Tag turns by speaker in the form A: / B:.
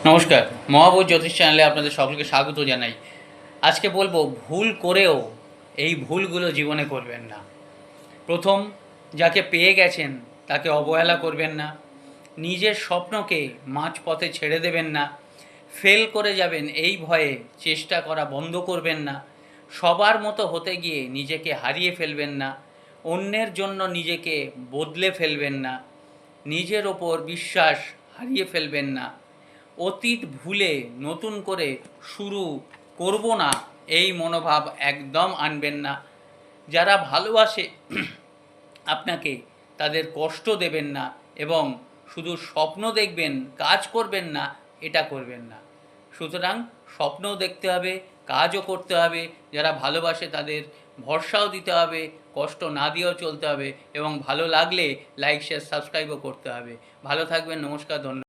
A: নমস্কার, মহাবৈর জ্যোতিষ চ্যানেলে আপনাদের সকলকে স্বাগত জানাই। আজকে বলবো ভুল করেও এই ভুলগুলো জীবনে করবেন না। প্রথম, যাকে পেয়ে গেছেন তাকে অবহেলা করবেন না। নিজের স্বপ্নকে মাঝপথে ছেড়ে দেবেন না। ফেল করে যাবেন এই ভয়ে চেষ্টা করা বন্ধ করবেন না। সবার মতো হতে গিয়ে নিজেকে হারিয়ে ফেলবেন না। অন্যের জন্য নিজেকে বদলে ফেলবেন না। নিজের ওপর বিশ্বাস হারিয়ে ফেলবেন না। অতীত ভুলে নতুন করে শুরু করব না এই মনোভাব একদম আনবেন না। যারা ভালোবাসে আপনাকে তাদের কষ্ট দেবেন না এবং শুধু স্বপ্ন দেখবেন, কাজ করবেন না, এটা করবেন না। সুতরাং স্বপ্নও দেখতে হবে, কাজও করতে হবে। যারা ভালোবাসে তাদের ভরসাও দিতে হবে, কষ্ট না দিয়েও চলতে হবে এবং ভালো লাগলে লাইক শেয়ার সাবস্ক্রাইবও করতে হবে। ভালো থাকবেন। নমস্কার, ধন্যবাদ।